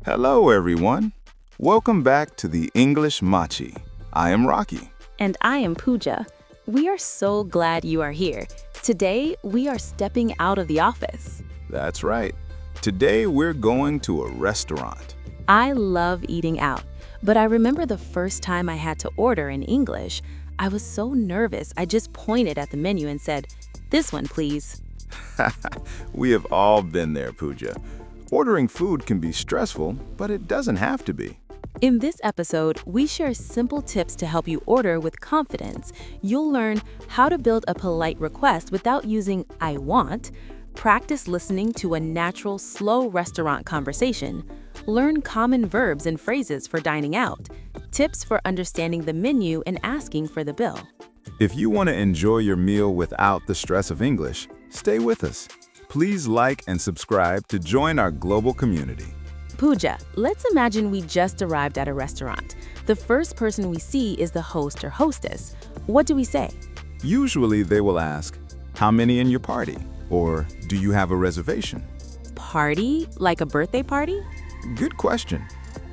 Hello, everyone. Welcome back to the English Machi. I am Rocky. And I am Pooja. We are so glad you are here. Today, we are stepping out of the office. That's right. Today, we're going to a restaurant. I love eating out, but I remember the first time I had to order in English. I was so nervous, I just pointed at the menu and said, "This one, please." We have all been there, Pooja. Ordering food can be stressful, but it doesn't have to be. In this episode, we share simple tips to help you order with confidence. You'll learn how to build a polite request without using "I want," practice listening to a natural, slow restaurant conversation, learn common verbs and phrases for dining out, tips for understanding the menu and asking for the bill. If you want to enjoy your meal without the stress of English, stay with us. Please like and subscribe to join our global community. Pooja, let's imagine we just arrived at a restaurant. The first person we see is the host or hostess. What do we say? Usually they will ask, "How many in your party?" Or, "Do you have a reservation?" Party? Like a birthday party? Good question.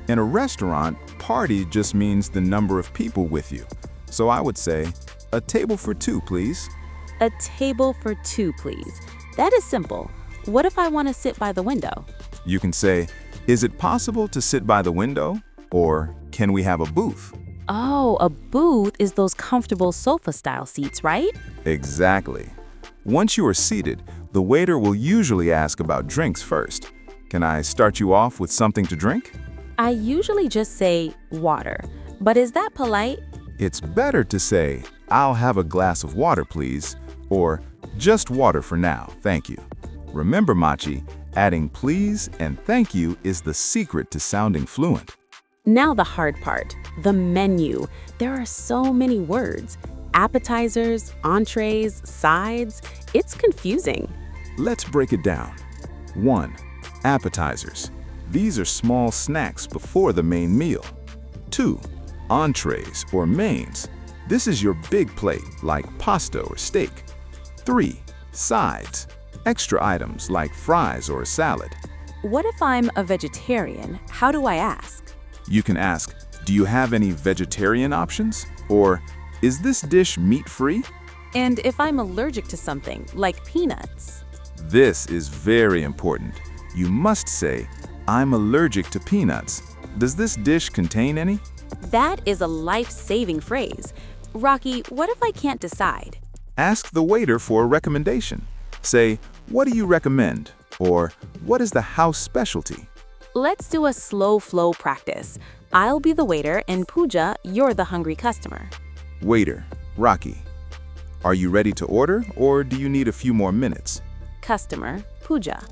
In a restaurant, party just means the number of people with you. So I would say, "A table for two, please." A table for two, please. That is simple. What if I want to sit by the window? You can say, "Is it possible to sit by the window?" Or, "Can we have a booth?" Oh, a booth is those comfortable sofa-style seats, right? Exactly. Once you are seated, the waiter will usually ask about drinks first. "Can I start you off with something to drink?" I usually just say water, but is that polite? It's better to say, "I'll have a glass of water, please," or "Just water for now, thank you." Remember, Machi, adding please and thank you is the secret to sounding fluent. Now the hard part, the menu. There are so many words. Appetizers, entrees, sides. It's confusing. Let's break it down. 1. Appetizers. These are small snacks before the main meal. 2. Entrees or mains. This is your big plate like pasta or steak. 3. Sides. Extra items like fries or a salad. What if I'm a vegetarian? How do I ask? You can ask, "Do you have any vegetarian options?" Or, "Is this dish meat-free?" And if I'm allergic to something, like peanuts? This is very important. You must say, "I'm allergic to peanuts. Does this dish contain any?" That is a life-saving phrase. Rocky, what if I can't decide? Ask the waiter for a recommendation. Say, "What do you recommend?" Or, "What is the house specialty?" Let's do a slow flow practice. I'll be the waiter and Pooja, you're the hungry customer. Waiter, Rocky. Are you ready to order or do you need a few more minutes? Customer, Pooja.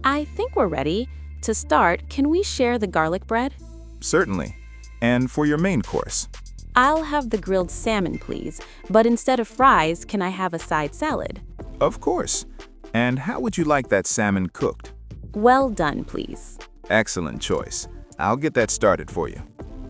I think we're ready. To start, can we share the garlic bread? Certainly. And for your main course? I'll have the grilled salmon, please. But instead of fries, can I have a side salad? Of course. And how would you like that salmon cooked? Well done, please. Excellent choice. I'll get that started for you.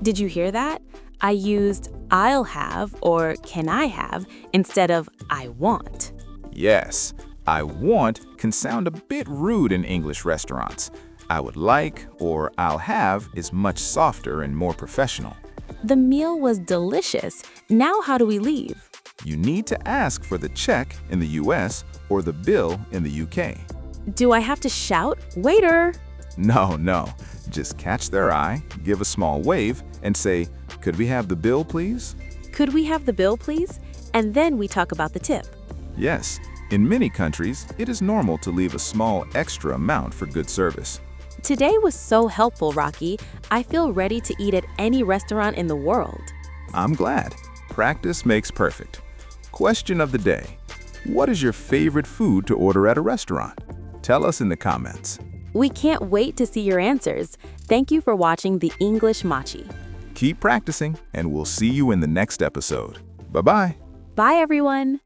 Did you hear that? I used "I'll have" or "Can I have" instead of "I want." Yes, "I want" can sound a bit rude in English restaurants. "I would like" or "I'll have" is much softer and more professional. The meal was delicious. Now how do we leave? You need to ask for the check in the US or the bill in the UK. Do I have to shout, "Waiter"? No. Just catch their eye, give a small wave, and say, "Could we have the bill, please?" Could we have the bill, please? And then we talk about the tip. Yes, in many countries, it is normal to leave a small extra amount for good service. Today was so helpful, Rocky. I feel ready to eat at any restaurant in the world. I'm glad. Practice makes perfect. Question of the day. What is your favorite food to order at a restaurant? Tell us in the comments. We can't wait to see your answers. Thank you for watching the English Machi. Keep practicing, and we'll see you in the next episode. Bye-bye. Bye, everyone.